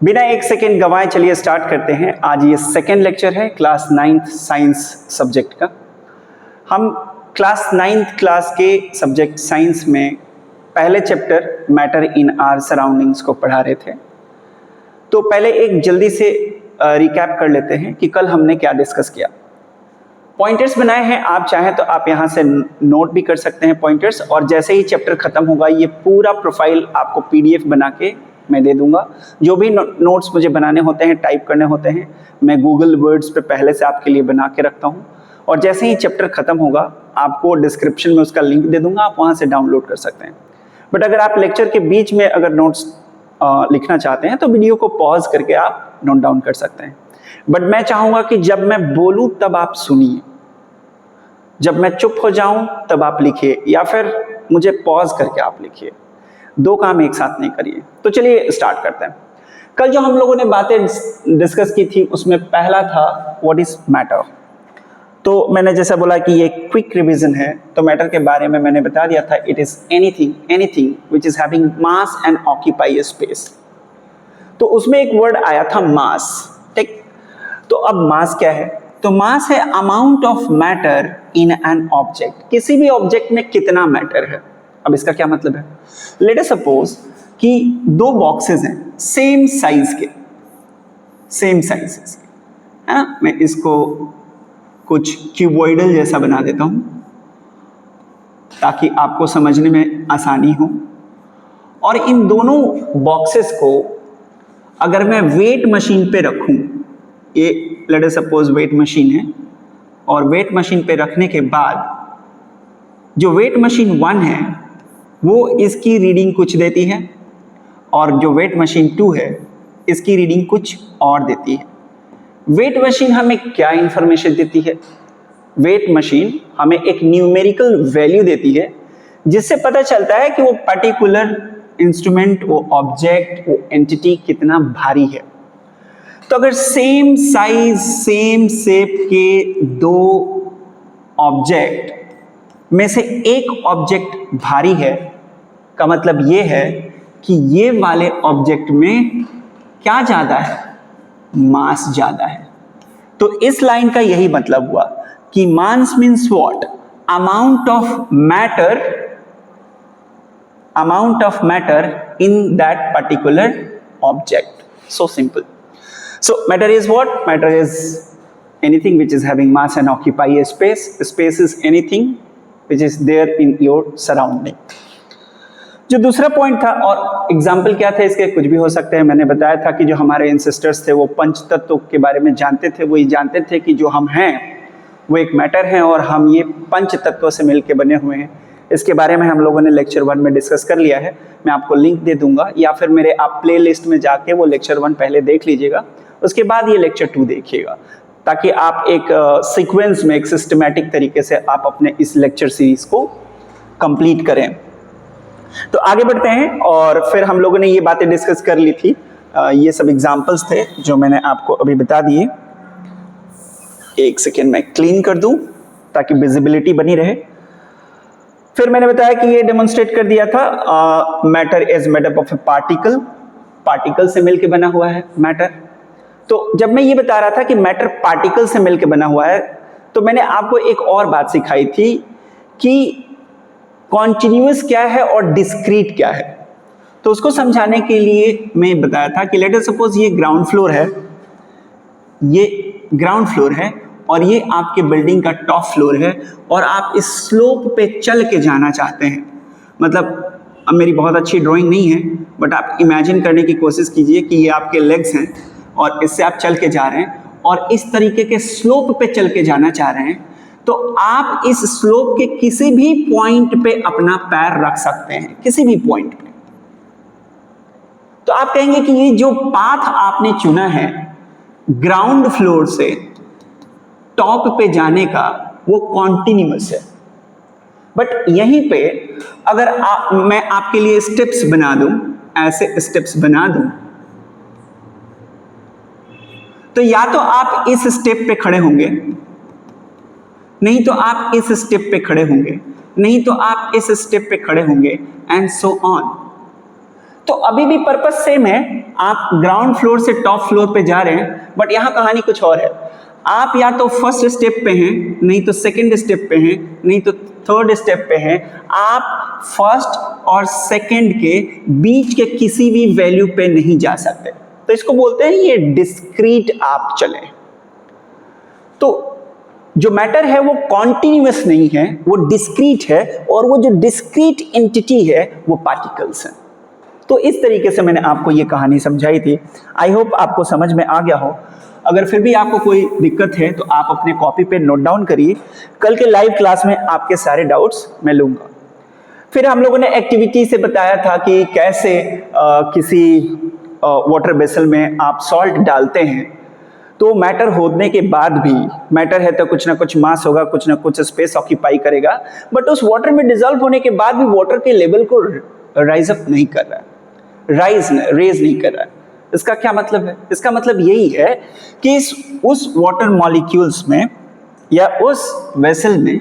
बिना एक सेकेंड गंवाए चलिए स्टार्ट करते हैं। आज ये सेकेंड लेक्चर है क्लास 9th साइंस सब्जेक्ट का। हम क्लास 9th क्लास के सब्जेक्ट साइंस में पहले chapter matter in our surroundings को पढ़ा रहे थे। तो पहले एक जल्दी से रिकैप कर लेते हैं कि कल हमने क्या डिस्कस किया। पॉइंटर्स बनाए हैं, आप चाहें तो आप यहाँ से नोट भी कर सकते हैं पॉइंटर्स, और जैसे ही चैप्टर खत्म होगा ये पूरा प्रोफाइल आपको पीडीएफ बना के मैं दे दूंगा। जो भी नोट्स मुझे बनाने होते हैं, टाइप करने होते हैं, मैं गूगल वर्ड्स पे पहले से आपके लिए बना के रखता हूँ, और जैसे ही चैप्टर खत्म होगा आपको डिस्क्रिप्शन में उसका लिंक दे दूंगा, आप वहाँ से डाउनलोड कर सकते हैं। बट अगर आप लेक्चर के बीच में अगर नोट्स लिखना चाहते हैं तो वीडियो को पॉज करके आप नोट डाउन कर सकते हैं। बट मैं चाहूँगा कि जब मैं बोलूँ तब आप सुनिए, जब मैं चुप हो जाऊं तब आप लिखिए, या फिर मुझे पॉज करके आप लिखिए। दो काम एक साथ नहीं करिए। तो चलिए स्टार्ट करते हैं। कल जो हम लोगों ने बातें डिस्कस की थी उसमें पहला था व्हाट इज मैटर। तो मैंने जैसा बोला कि ये क्विक रिवीजन है, तो मैटर के बारे में मैंने बता दिया था it is anything which is having mass and occupy space. तो उसमें एक वर्ड आया था मास, ठीक। तो अब मास क्या है? तो मास है amount of matter in an object. किसी भी ऑब्जेक्ट में कितना मैटर है। अब इसका क्या मतलब है? लेट अस सपोज कि दो बॉक्सेस हैं सेम साइज के, है ना। मैं इसको कुछ क्यूबॉइडल जैसा बना देता हूं ताकि आपको समझने में आसानी हो। और इन दोनों बॉक्सेस को अगर मैं वेट मशीन पे रखूं, ये let us suppose weight machine है, और वेट मशीन पे रखने के बाद जो वेट मशीन 1 है वो इसकी रीडिंग कुछ देती है, और जो वेट मशीन 2 है इसकी रीडिंग कुछ और देती है। वेट मशीन हमें क्या इंफॉर्मेशन देती है? वेट मशीन हमें एक न्यूमेरिकल वैल्यू देती है जिससे पता चलता है कि वो पर्टिकुलर इंस्ट्रूमेंट, वो ऑब्जेक्ट, वो एंटिटी कितना भारी है। तो अगर सेम साइज सेम शेप के दो ऑब्जेक्ट में से एक ऑब्जेक्ट भारी है, का मतलब ये है कि ये वाले ऑब्जेक्ट में क्या ज्यादा है? मास ज्यादा है। तो इस लाइन का यही मतलब हुआ कि mass means what? Amount of matter in that particular object. So simple. So matter is what? Matter is anything which is having mass and occupy a space. Space is anything which is there in your surrounding. जो दूसरा point था, और example क्या थे इसके, कुछ भी हो सकते हैं। मैंने बताया था कि जो हमारे एंसेस्टर्स थे वो पंच तत्व के बारे में जानते थे। वो ये जानते थे कि जो हम हैं वो एक मैटर है और हम ये पंच तत्वों से मिलकर बने हुए हैं। इसके बारे में हम लोगों ने लेक्चर 1 में डिस्कस कर लिया है। मैं आपको लिंक दे दूंगा, या फिर मेरे आप प्ले लिस्ट में जाके वो लेक्चर 1 पहले देख लीजिएगा, उसके बाद ये लेक्चर 2 देखिएगा, ताकि आप एक सीक्वेंस में, एक सिस्टमैटिक तरीके से आप अपने इस लेक्चर सीरीज को कंप्लीट करें। तो आगे बढ़ते हैं, और फिर हम लोगों ने ये बातें डिस्कस कर ली थी। ये सब एग्जाम्पल्स थे जो मैंने आपको अभी बता दिए। एक सेकेंड में क्लीन कर दूं ताकि विजिबिलिटी बनी रहे। फिर मैंने बताया कि ये डेमोन्स्ट्रेट कर दिया था matter is made up of A particle से मिलकर बना हुआ है मैटर। तो जब मैं ये बता रहा था कि मैटर पार्टिकल से मिलकर बना हुआ है, तो मैंने आपको एक और बात सिखाई थी कि कॉन्टिन्यूअस क्या है और डिस्क्रीट क्या है। तो उसको समझाने के लिए मैं बताया था कि लेट अस सपोज ये ग्राउंड फ्लोर है, ये ग्राउंड फ्लोर है, और ये आपके बिल्डिंग का टॉप फ्लोर है, और आप इस स्लोप पे चल के जाना चाहते हैं। मतलब अब मेरी बहुत अच्छी ड्राइंग नहीं है, बट आप इमेजिन करने की कोशिश कीजिए कि ये आपके लेग्स हैं और इससे आप चल के जा रहे हैं, और इस तरीके के स्लोप पे चल के जाना चाह रहे हैं। तो आप इस स्लोप के किसी भी पॉइंट पे अपना पैर रख सकते हैं, किसी भी पॉइंट पे। तो आप कहेंगे कि ये जो पाथ आपने चुना है ग्राउंड फ्लोर से टॉप पे जाने का, वो कॉन्टिन्यूअस है। बट यहीं पे अगर मैं आपके लिए स्टेप्स बना दूं, ऐसे स्टेप्स बना दूं, तो या तो आप इस स्टेप पे खड़े होंगे, नहीं तो आप इस स्टेप पे खड़े होंगे, नहीं तो आप इस स्टेप पे खड़े होंगे, एंड सो ऑन। तो अभी भी पर्पस सेम है, आप ग्राउंड फ्लोर से टॉप फ्लोर पे जा रहे हैं, बट यहाँ कहानी कुछ और है। आप या तो फर्स्ट स्टेप पे हैं, नहीं तो सेकंड स्टेप पे हैं, नहीं तो थर्ड स्टेप पे हैं। आप फर्स्ट और सेकंड के बीच के किसी भी वैल्यू पे नहीं जा सकते, तो इसको बोलते हैं ये डिस्क्रीट आप चले। तो जो मैटर है वो कॉन्टिन्यूअस नहीं है, वो डिस्क्रीट है, और वो जो डिस्क्रीट एंटिटी है वो पार्टिकल्स हैं। तो इस तरीके से मैंने आपको ये कहानी समझाई थी। आई होप आपको समझ में आ गया हो। अगर फिर भी आपको कोई दिक्कत है तो आप अपने कॉपी पे नोट डाउन करिए, कल के लाइव क्लास में आपके सारे डाउट्स मैं लूँगा। फिर हम लोगों ने एक्टिविटी से बताया था कि कैसे किसी वाटर बेसल में आप सॉल्ट डालते हैं, तो मैटर होने के बाद भी, मैटर है तो कुछ ना कुछ मास होगा, कुछ ना कुछ स्पेस ऑक्यूपाई करेगा, बट उस वाटर में डिजॉल्व होने के बाद भी वाटर के लेवल को राइज अप नहीं कर रहा है, रेज नहीं कर रहा है। इसका क्या मतलब है? इसका मतलब यही है कि उस वाटर मॉलिक्यूल्स में या उस वेसल में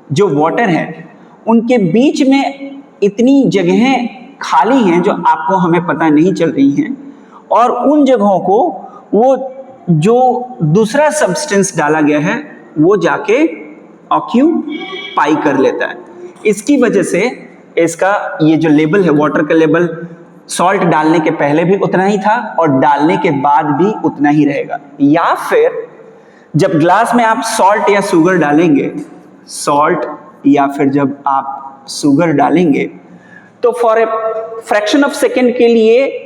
जो वाटर है उनके बीच में इतनी जगहें खाली हैं जो आपको हमें पता नहीं चल रही हैं, और उन जगहों को वो जो दूसरा सब्सटेंस डाला गया है वो जाके ऑक्यूपाई कर लेता है। इसकी वजह से इसका ये जो लेवल है, वाटर का लेवल सॉल्ट डालने के पहले भी उतना ही था और डालने के बाद भी उतना ही रहेगा। या फिर जब ग्लास में आप सॉल्ट या शुगर डालेंगे, सॉल्ट या फिर जब आप शुगर डालेंगे, तो for a fraction of second के लिए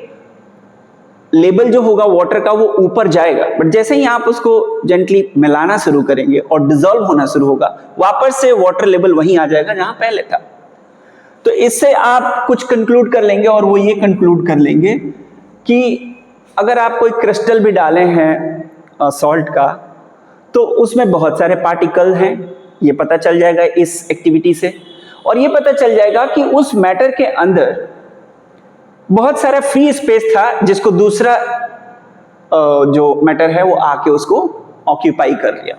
लेवल जो होगा वाटर का वो ऊपर जाएगा, बट जैसे ही आप उसको जेंटली मिलाना शुरू करेंगे और डिसॉल्व होना शुरू होगा, वापस से वाटर लेवल वहीं आ जाएगा जहां पहले था। तो इससे आप कुछ कंक्लूड कर लेंगे, और वो ये कंक्लूड कर लेंगे कि अगर आप कोई क्रिस्टल भी डाले हैं सॉल्ट का, तो उसमें बहुत सारे पार्टिकल हैं, ये पता चल जाएगा इस एक्टिविटी से। और ये पता चल जाएगा कि उस मैटर के अंदर बहुत सारा फ्री स्पेस था जिसको दूसरा जो मैटर है वो आके उसको ऑक्यूपाई कर लिया।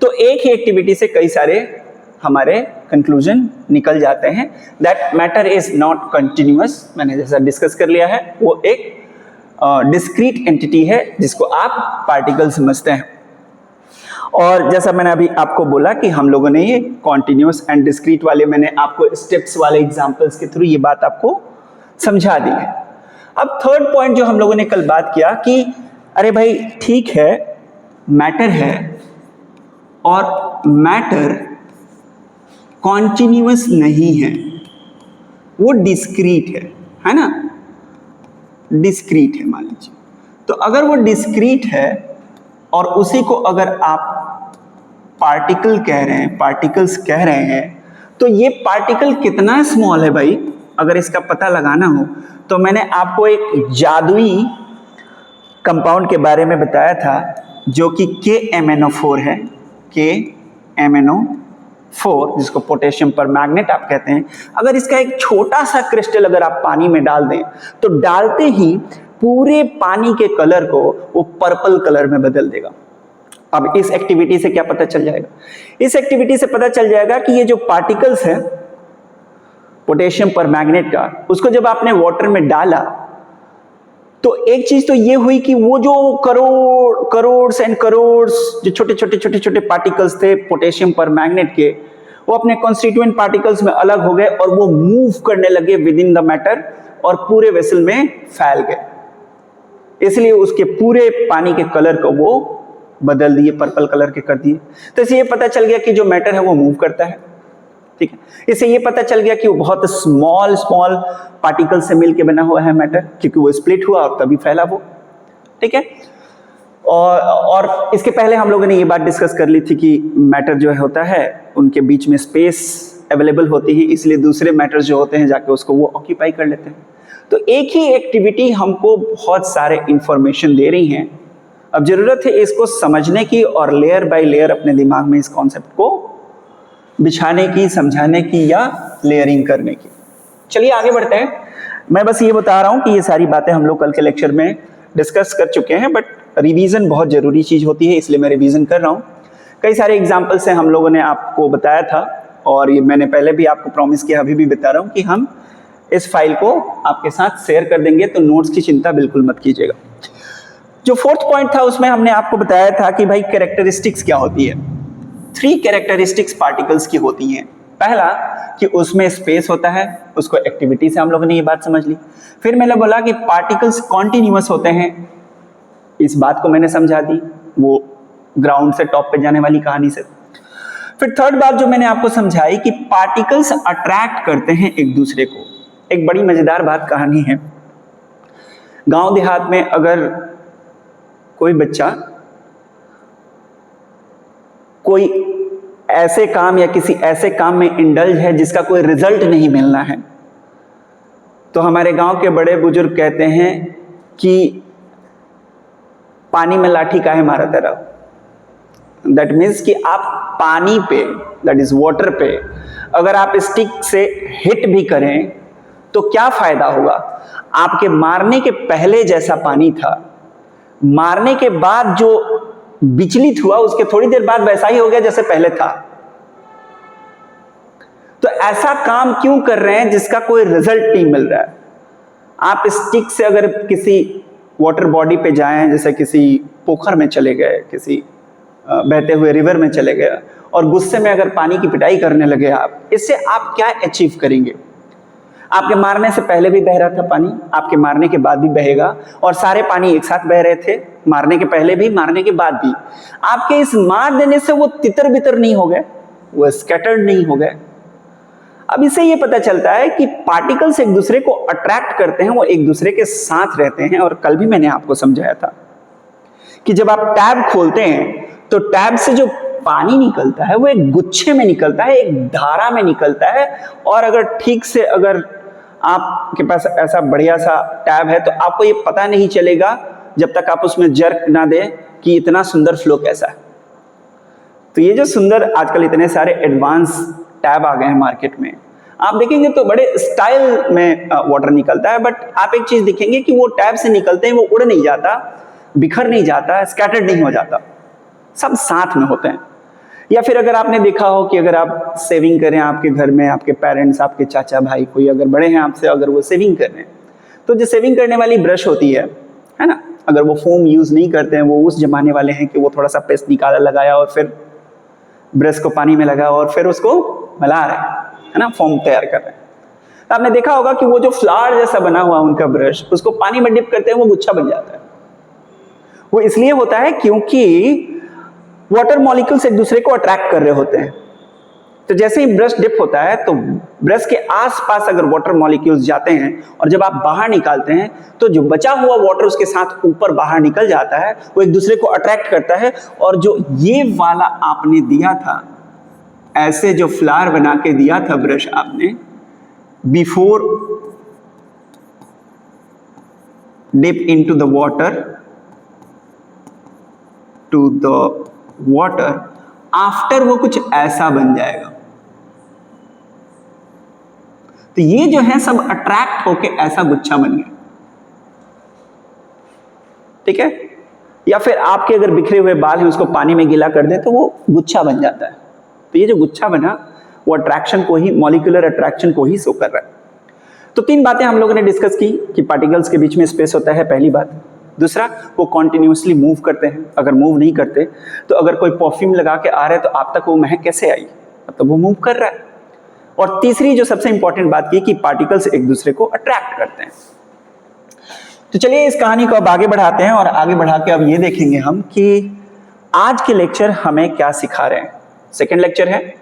तो एक ही एक्टिविटी से कई सारे हमारे कंक्लूजन निकल जाते हैं that matter is not continuous. मैंने जैसा डिस्कस कर लिया है, वो एक डिस्क्रीट एंटिटी है जिसको आप पार्टिकल समझते हैं। और जैसा मैंने अभी आपको बोला कि हम लोगों ने ये कॉन्टिन्यूअस एंड डिस्क्रीट वाले, मैंने आपको स्टेप्स वाले एग्जांपल्स के थ्रू ये बात आपको समझा दी है। अब थर्ड पॉइंट जो हम लोगों ने कल बात किया कि अरे भाई ठीक है, मैटर है और मैटर कॉन्टिन्यूअस नहीं है, वो डिस्क्रीट है ना, डिस्क्रीट है मान लीजिए। तो अगर वो डिस्क्रीट है और उसी को अगर आप पार्टिकल कह रहे हैं, पार्टिकल्स कह रहे हैं, तो ये पार्टिकल कितना स्मॉल है भाई, अगर इसका पता लगाना हो तो मैंने आपको एक जादुई कंपाउंड के बारे में बताया था जो कि KMnO4 है, KMnO4, जिसको पोटेशियम परमैंगनेट आप कहते हैं। अगर इसका एक छोटा सा क्रिस्टल अगर आप पानी में डाल दें तो डालते ही पूरे पानी के कलर को वो पर्पल कलर में बदल देगा। अब इस एक्टिविटी से क्या पता चल जाएगा? इस एक्टिविटी से पता चल जाएगा कि ये जो पार्टिकल्स है पोटेशियम परमैंगनेट का, उसको जब आपने वाटर में डाला तो एक चीज तो ये हुई कि वो जो करोड़ एंड करोड़ जो छोटे पार्टिकल्स थे पोटेशियम परमैंगनेट के, वो अपने कॉन्स्टिट्यूएंट पार्टिकल्स में अलग हो गए और वो मूव करने लगे विद इन द मैटर और पूरे वेसल में फैल गए। इसलिए उसके पूरे पानी के कलर को वो बदल दिए, पर्पल कलर के कर दिए। तो इससे ये पता चल गया कि जो मैटर है वो मूव करता है, ठीक है। इससे ये पता चल गया कि वो बहुत स्मॉल पार्टिकल से मिलकर बना हुआ है मैटर, क्योंकि वो स्प्लिट हुआ और तभी फैला वो, ठीक है। और इसके पहले हम लोगों ने ये बात डिस्कस कर ली थी कि मैटर जो होता है उनके बीच में स्पेस अवेलेबल होती है, इसलिए दूसरे मैटर जो होते हैं जाके उसको वो ऑक्यूपाई कर लेते हैं। तो एक ही एक्टिविटी हमको बहुत सारे इंफॉर्मेशन दे रही हैं। अब जरूरत है इसको समझने की और लेयर बाय लेयर अपने दिमाग में इस कॉन्सेप्ट को बिछाने की, समझाने की या लेयरिंग करने की। चलिए आगे बढ़ते हैं। मैं बस ये बता रहा हूँ कि ये सारी बातें हम लोग कल के लेक्चर में डिस्कस कर चुके हैं, बट रिवीजन बहुत ज़रूरी चीज़ होती है, इसलिए मैं रिवीजन कर रहा हूँ। कई सारे एग्जाम्पल से हम लोगों ने आपको बताया था और ये मैंने पहले भी आपको प्रॉमिस किया, अभी भी बता रहा हूँ कि हम इस फाइल को आपके साथ शेयर कर देंगे, तो नोट्स की चिंता बिल्कुल मत कीजिएगा। जो फोर्थ पॉइंट था उसमें हमने आपको बताया था कि भाई कैरेक्टरिस्टिक्स क्या होती है। 3 कैरेक्टरिस्टिक्स पार्टिकल्स की होती हैं। पहला कि उसमें स्पेस होता है, उसको एक्टिविटी से हम लोगों ने ये बात समझ ली। फिर मैंने बोला कि पार्टिकल्स कॉन्टिन्यूअस होते हैं, इस बात को मैंने समझा दी वो ग्राउंड से टॉप पे जाने वाली कहानी से। फिर थर्ड बात जो मैंने आपको समझाई कि पार्टिकल्स अट्रैक्ट करते हैं एक दूसरे को। एक बड़ी मजेदार बात कहानी है, गांव देहात में अगर कोई बच्चा कोई ऐसे काम या किसी ऐसे काम में इंडल्ज है जिसका कोई रिजल्ट नहीं मिलना है, तो हमारे गांव के बड़े बुजुर्ग कहते हैं कि पानी में लाठी काहे मारते रहो। दैट मीन्स कि आप पानी पे, दैट इज वाटर पे, अगर आप स्टिक से हिट भी करें तो क्या फायदा होगा। आपके मारने के पहले जैसा पानी था, मारने के बाद जो विचलित हुआ उसके थोड़ी देर बाद वैसा ही हो गया जैसे पहले था। तो ऐसा काम क्यों कर रहे हैं जिसका कोई रिजल्ट नहीं मिल रहा है। आप स्टिक से अगर किसी वाटर बॉडी पे जाएं, जैसे किसी पोखर में चले गए, किसी बहते हुए रिवर में चले गए और गुस्से में अगर पानी की पिटाई करने लगे आप, इससे आप क्या अचीव करेंगे। आपके मारने से पहले भी बह रहा था पानी, आपके मारने के बाद भी बहेगा, और सारे पानी एक साथ बह रहे थे, मारने के पहले भी मारने के बाद भी। आपके इस मार देने से वो तितर बितर नहीं हो गए, वो स्कैटर्ड नहीं हो गए। अब इससे ये पता चलता है कि पार्टिकल्स एक दूसरे को अट्रैक्ट करते हैं, वो एक दूसरे के साथ रहते हैं। और कल भी मैंने आपको समझाया था कि जब आप टैब खोलते हैं तो टैब से जो पानी निकलता है वो एक गुच्छे में निकलता है, एक धारा में निकलता है। और अगर ठीक से अगर आपके पास ऐसा बढ़िया सा टैब है तो आपको ये पता नहीं चलेगा जब तक आप उसमें जर्क ना दें कि इतना सुंदर फ्लो कैसा है। तो ये जो सुंदर आजकल इतने सारे एडवांस टैब आ गए हैं मार्केट में, आप देखेंगे तो बड़े स्टाइल में वाटर निकलता है। बट आप एक चीज देखेंगे कि वो टैब से निकलते हैं वो उड़ नहीं जाता, बिखर नहीं जाता, स्कैटर्ड नहीं हो जाता, सब साथ में होते हैं। या फिर अगर आपने देखा हो कि अगर आप सेविंग करें आपके घर में, आपके पेरेंट्स, आपके चाचा भाई, कोई अगर बड़े हैं आपसे, अगर वो सेविंग कर रहे हैं तो जो सेविंग करने वाली ब्रश होती है ना, अगर वो फोम यूज नहीं करते हैं, वो उस जमाने वाले हैं कि वो थोड़ा सा पेस्ट निकाला लगाया और फिर ब्रश को पानी में लगा और फिर उसको मिला रहे हैं, है ना, फोम तैयार कर रहे हैं। तो आपने देखा होगा कि वो जो फ्लावर जैसा बना हुआ उनका ब्रश, उसको पानी में डिप करते हैं वो गुच्छा बन जाता है। वो इसलिए होता है क्योंकि वाटर मॉलिक्यूल्स एक दूसरे को अट्रैक्ट कर रहे होते हैं। तो जैसे ही ब्रश डिप होता है तो ब्रश के आसपास अगर वाटर मॉलिक्यूल्स जाते हैं और जब आप बाहर निकालते हैं तो जो बचा हुआ वाटर उसके साथ ऊपर बाहर निकल जाता है, वो एक दूसरे को अट्रैक्ट करता है। और जो ये वाला आपने दिया था, ऐसे जो फ्लावर बना के दिया था ब्रश आपने, before dip into the water to the water, after वो कुछ ऐसा बन जाएगा। तो ये जो है सब अट्रैक्ट होके ऐसा गुच्छा बन गया, ठीक है। या फिर आपके अगर बिखरे हुए बाल हैं उसको पानी में गीला कर दें तो वो गुच्छा बन जाता है। तो ये जो गुच्छा बना वो अट्रैक्शन को ही, मॉलिक्यूलर अट्रैक्शन को ही शो कर रहा है। तो 3 बातें हम लोगों ने डिस्कस की कि पार्टिकल्स के बीच में स्पेस होता है, पहली बात। दूसरा, वो कॉन्टिन्यूसली मूव करते हैं, अगर मूव नहीं करते तो अगर कोई परफ्यूम लगा के आ रहे हैं तो आप तक वो महक कैसे आई, मतलब वो मूव कर रहा है। और तीसरी जो सबसे इंपॉर्टेंट बात की कि पार्टिकल्स एक दूसरे को अट्रैक्ट करते हैं। तो चलिए इस कहानी को अब आगे बढ़ाते हैं और आगे बढ़ा के अब ये देखेंगे हम कि आज के लेक्चर हमें क्या सिखा रहे हैं। सेकेंड लेक्चर है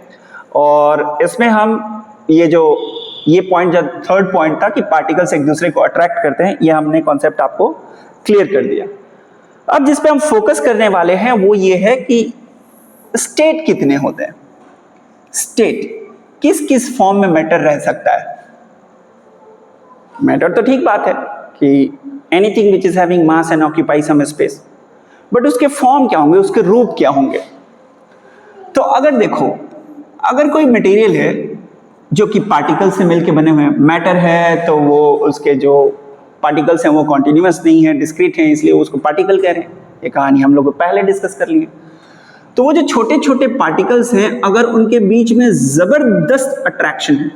और इसमें हम ये पॉइंट, जो थर्ड पॉइंट था कि पार्टिकल्स एक दूसरे को अट्रैक्ट करते हैं, ये हमने कॉन्सेप्ट आपको क्लियर कर दिया। अब जिस पे हम फोकस करने वाले हैं वो ये है कि स्टेट कितने होते हैं, स्टेट किस किस फॉर्म में मैटर रह सकता है। मैटर तो ठीक बात है कि anything which is having mass and occupy some space, but उसके फॉर्म क्या होंगे, उसके रूप क्या होंगे। तो अगर देखो, अगर कोई मटेरियल है जो कि पार्टिकल से मिलकर बने हुए मैटर है, तो वो उसके जो पार्टिकल्स हैं वो कॉन्टिन्यूस नहीं है, डिस्क्रीट हैं, इसलिए उसको पार्टिकल कह रहे हैं। ये कहानी हम लोग पहले डिस्कस कर लिए। तो वो जो छोटे छोटे पार्टिकल्स हैं, अगर उनके बीच में जबरदस्त अट्रैक्शन है,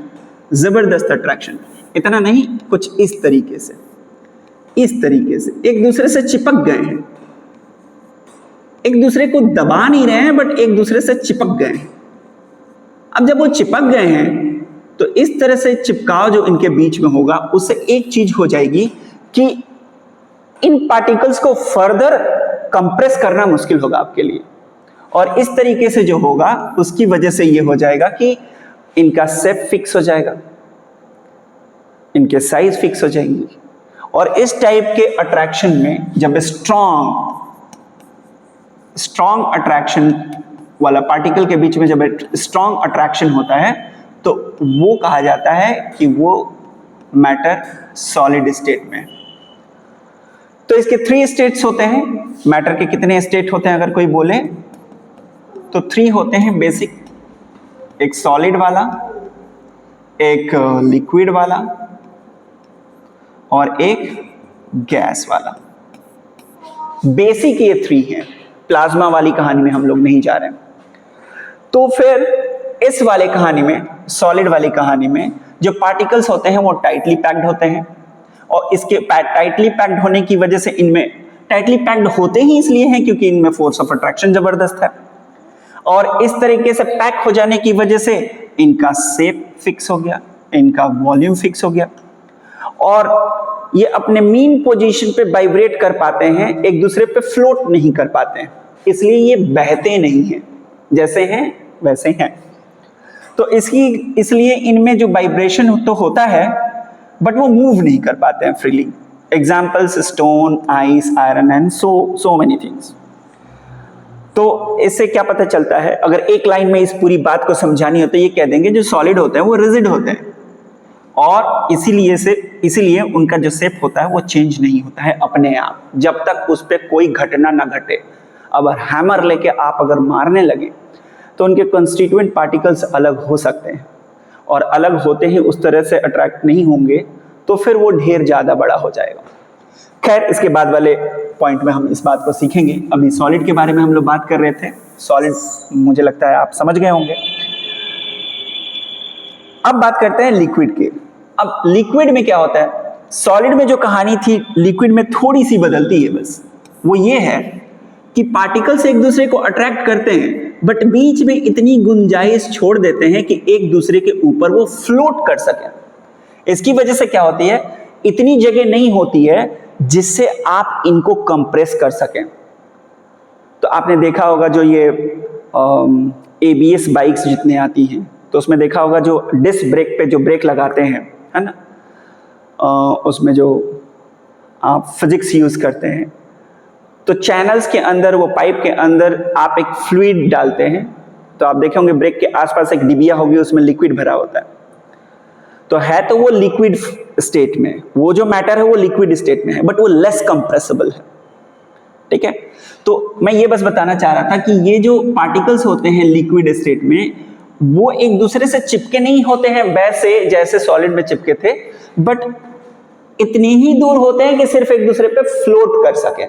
जबरदस्त अट्रैक्शन, इतना नहीं, कुछ इस तरीके से एक दूसरे से चिपक गए हैं, एक दूसरे को दबा नहीं रहे हैं बट एक दूसरे से चिपक गए हैं। अब जब वो चिपक गए हैं तो इस तरह से चिपकाव जो इनके बीच में होगा उससे एक चीज हो जाएगी कि इन पार्टिकल्स को फर्दर कंप्रेस करना मुश्किल होगा आपके लिए, और इस तरीके से जो होगा उसकी वजह से ये हो जाएगा कि इनका शेप फिक्स हो जाएगा, इनके साइज फिक्स हो जाएंगी। और इस टाइप के अट्रैक्शन में जब स्ट्रॉन्ग अट्रैक्शन वाला पार्टिकल के बीच में जब स्ट्रॉन्ग अट्रैक्शन होता है तो वो कहा जाता है कि वो मैटर सॉलिड स्टेट में। तो इसके 3 स्टेट्स होते हैं। मैटर के कितने स्टेट होते हैं अगर कोई बोले तो 3 होते हैं बेसिक, एक सॉलिड वाला, एक लिक्विड वाला और एक गैस वाला। बेसिक ये 3 हैं। प्लाज्मा वाली कहानी में हम लोग नहीं जा रहे हैं। तो फिर इस वाले कहानी में, सॉलिड वाली कहानी में जो पार्टिकल्स होते हैं वो टाइटली पैक्ड होते हैं, और इसके टाइटली पैक्ड होने की वजह से इनमें टाइटली पैक्ड होते ही इसलिए हैं क्योंकि इनमें फोर्स ऑफ अट्रैक्शन जबरदस्त है, और इस तरीके से पैक हो जाने की वजह से इनका शेप फिक्स हो गया, इनका वॉल्यूम फिक्स हो गया, और ये अपने मीन पोजीशन पे वाइब्रेट कर पाते हैं, एक दूसरे पे फ्लोट नहीं कर पाते हैं, इसलिए ये बहते नहीं हैं, जैसे हैं वैसे हैं। तो इसलिए इनमें जो वाइब्रेशन तो होता है बट वो मूव नहीं कर पाते हैं freely. Examples stone, ice, iron and so many things. तो इससे क्या पता चलता है, अगर एक लाइन में इस पूरी बात को समझानी हो तो ये कह देंगे जो सॉलिड होते हैं वो रिजिड होते हैं, और इसीलिए उनका जो शेप होता है वो चेंज नहीं होता है अपने आप, जब तक उस पर कोई घटना ना घटे। अब हैमर लेके आप अगर मारने लगे तो उनके कंस्टिट्यूएंट पार्टिकल्स अलग हो सकते हैं, और अलग होते ही उस तरह से अट्रैक्ट नहीं होंगे तो फिर वो ढेर ज़्यादा बड़ा हो जाएगा। खैर, इसके बाद वाले पॉइंट में हम इस बात को सीखेंगे। अभी सॉलिड के बारे में हम लोग बात कर रहे थे। सॉलिड मुझे लगता है आप समझ गए होंगे। अब बात करते हैं लिक्विड की। अब लिक्विड में क्या होता है, सॉलिड में जो कहानी थी लिक्विड में थोड़ी सी बदलती है, बस वो ये है कि पार्टिकल्स एक दूसरे को अट्रैक्ट करते हैं बट बीच में इतनी गुंजाइश छोड़ देते हैं कि एक दूसरे के ऊपर वो फ्लोट कर सके। इसकी वजह से क्या होती है, इतनी जगह नहीं होती है जिससे आप इनको कंप्रेस कर सकें। तो आपने देखा होगा जो ये ABS बाइक्स जितने आती हैं तो उसमें देखा होगा जो डिस्क ब्रेक पे जो ब्रेक लगाते हैं, है ना, उसमें जो आप फिजिक्स यूज करते हैं, तो चैनल्स के अंदर, वो पाइप के अंदर आप एक फ्लूइड डालते हैं, तो आप देखे होंगे ब्रेक के आसपास एक डिबिया होगी, उसमें लिक्विड भरा होता है। तो है तो वो लिक्विड स्टेट में, वो जो मैटर है वो लिक्विड स्टेट में है, बट वो लेस कंप्रेसिबल है। ठीक है, तो मैं ये बस बताना चाह रहा था कि ये जो पार्टिकल्स होते हैं लिक्विड स्टेट में, वो एक दूसरे से चिपके नहीं होते हैं वैसे जैसे सॉलिड में चिपके थे, बट इतनी ही दूर होते हैं कि सिर्फ एक दूसरे पे फ्लोट कर सके।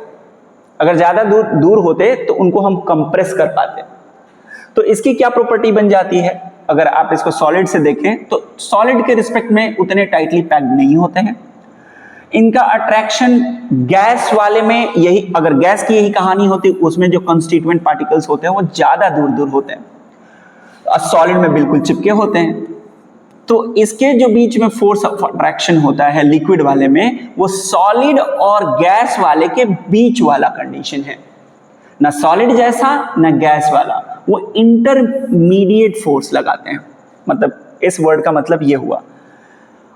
अगर ज्यादा दूर होते तो उनको हम कंप्रेस कर पाते। तो इसकी क्या प्रॉपर्टी बन जाती है, अगर आप इसको सॉलिड से देखें तो सॉलिड के रिस्पेक्ट में उतने टाइटली पैक्ड नहीं होते हैं। इनका अट्रैक्शन गैस वाले में यही, अगर गैस की यही कहानी होती उसमें जो कंस्टिट्यूएंट पार्टिकल्स होते हैं वो ज्यादा दूर होते हैं, सॉलिड में बिल्कुल चिपके होते हैं। तो इसके जो बीच में फोर्स ऑफ अट्रैक्शन होता है लिक्विड वाले में, वो सॉलिड और गैस वाले के बीच वाला कंडीशन है, ना सॉलिड जैसा ना गैस वाला, वो इंटरमीडिएट फोर्स लगाते हैं। मतलब इस वर्ड का मतलब ये हुआ।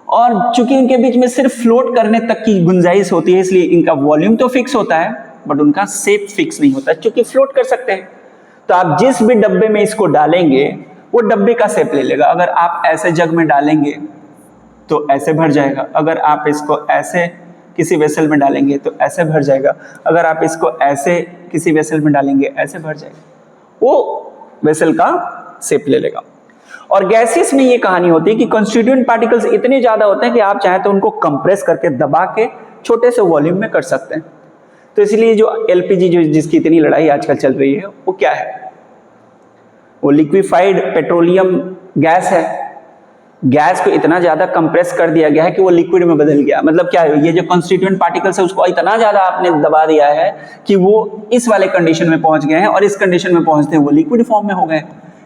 और चूंकि इनके बीच में सिर्फ फ्लोट करने तक की गुंजाइश होती है, इसलिए इनका वॉल्यूम तो फिक्स होता है बट उनका शेप फिक्स नहीं होता, चूंकि फ्लोट कर सकते हैं। तो आप जिस भी डब्बे में इसको डालेंगे वो डब्बे का शेप ले लेगा। अगर आप ऐसे जग में डालेंगे तो ऐसे भर जाएगा, अगर आप इसको ऐसे किसी वेसल में डालेंगे तो ऐसे भर जाएगा, अगर आप इसको ऐसे किसी वेसल में डालेंगे ऐसे भर जाएगा, वो वेसल का शेप ले लेगा। और गैसेस में ये कहानी होती है कि कंस्टिट्यूएंट पार्टिकल्स इतने ज्यादा होते हैं कि आप चाहें तो उनको कंप्रेस करके दबा के छोटे से वॉल्यूम में कर सकते हैं। तो इसलिए जो LPG जो जिसकी इतनी लड़ाई आजकल चल रही है वो क्या है, वो लिक्विफाइड पेट्रोलियम गैस है। गैस को इतना ज्यादा कंप्रेस कर दिया गया है कि वो लिक्विड में बदल गया। मतलब क्या है, ये जो कॉन्स्टिट्यूएंट पार्टिकल्स है उसको इतना ज्यादा आपने दबा दिया है कि वो इस वाले कंडीशन में पहुंच गए हैं, और इस कंडीशन में पहुंचते हैं वो लिक्विड फॉर्म में हो गए।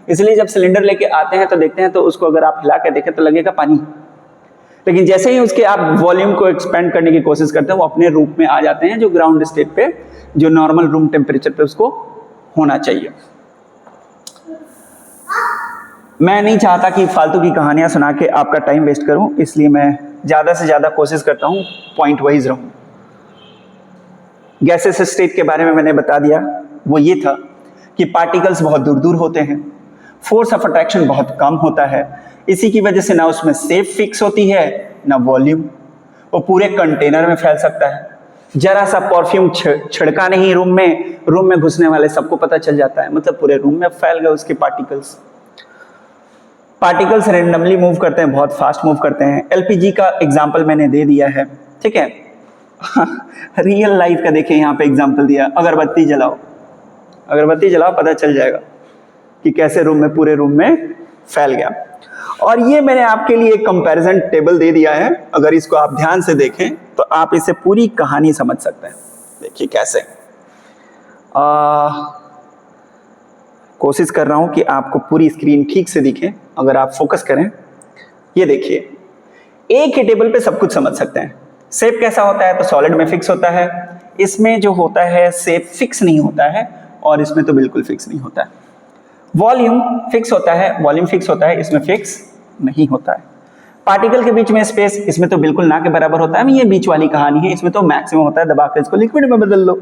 इसलिए जब सिलेंडर लेके आते हैं तो देखते हैं तो उसको अगर आप हिला के देखें तो लगेगा पानी, लेकिन जैसे ही उसके आप वॉल्यूम को एक्सपेंड करने की कोशिश करते हैं वो अपने रूप में आ जाते हैं, जो ग्राउंड स्टेट पे, जो नॉर्मल रूम टेम्परेचर पे उसको होना चाहिए। मैं नहीं चाहता कि फालतू की कहानियां सुना के आपका टाइम वेस्ट करूं, इसलिए मैं ज़्यादा से ज़्यादा कोशिश करता हूं पॉइंट वाइज रहूं। गैसेस स्टेट के बारे में मैंने बता दिया, वो ये था कि पार्टिकल्स बहुत दूर दूर होते हैं, फोर्स ऑफ अट्रैक्शन बहुत कम होता है, इसी की वजह से ना उसमें शेप फिक्स होती है ना वॉल्यूम, वो पूरे कंटेनर में फैल सकता है। जरा सा परफ्यूम छिड़का नहीं रूम में घुसने वाले सबको पता चल जाता है, मतलब पूरे रूम में फैल गए उसके पार्टिकल्स रेंडमली मूव करते हैं, बहुत फास्ट मूव करते हैं। एलपीजी का एग्जांपल मैंने दे दिया है, ठीक है। रियल लाइफ का देखिए यहाँ पे एग्जांपल दिया, अगरबत्ती जलाओ पता चल जाएगा कि कैसे पूरे रूम में फैल गया। और ये मैंने आपके लिए एक कंपैरिजन टेबल दे दिया है, अगर इसको आप ध्यान से देखें तो आप इसे पूरी कहानी समझ सकते हैं। देखिए कैसे, कोशिश कर रहा हूं कि आपको पूरी स्क्रीन ठीक से दिखे, अगर आप फोकस करें। ये देखिए, एक ही टेबल पे सब कुछ समझ सकते हैं। शेप कैसा होता है, तो सॉलिड में फिक्स होता है, इसमें जो होता है शेप फिक्स नहीं होता है, और इसमें तो बिल्कुल फिक्स नहीं होता है। वॉल्यूम फिक्स होता है, वॉल्यूम फिक्स होता है, इसमें फिक्स नहीं होता है। पार्टिकल के बीच में स्पेस, इसमें तो बिल्कुल ना के बराबर होता है, ये बीच वाली कहानी है, इसमें तो मैक्सिमम होता है, दबा के इसको लिक्विड में बदल लो।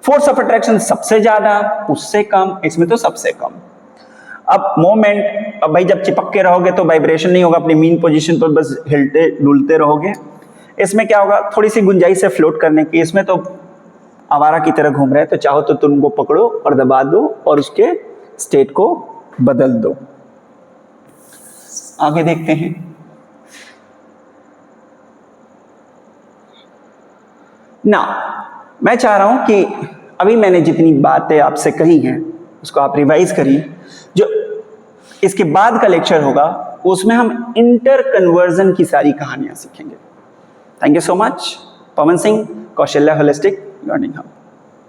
फोर्स ऑफ अट्रैक्शन सबसे ज्यादा, उससे कम, इसमें तो सबसे कम। अब मोमेंट, अब भाई जब चिपक के रहोगे तो वाइब्रेशन नहीं होगा, अपनी मीन पोजीशन पर बस हिलते डुलते रहोगे। इसमें क्या होगा, थोड़ी सी गुंजाइश है फ्लोट करने की, इसमें तो आवारा की तरह घूम रहे हैं, तो चाहो तो तुम को पकड़ो और दबा दो और उसके स्टेट को बदल दो। आगे देखते हैं। ना, मैं चाह रहा हूं कि अभी मैंने जितनी बातें आपसे कही हैं उसको आप रिवाइज करिए। जो इसके बाद का लेक्चर होगा उसमें हम इंटर कन्वर्जन की सारी कहानियां सीखेंगे। Thank you so much. Pawan Singh, Kaushalya holistic learning hub.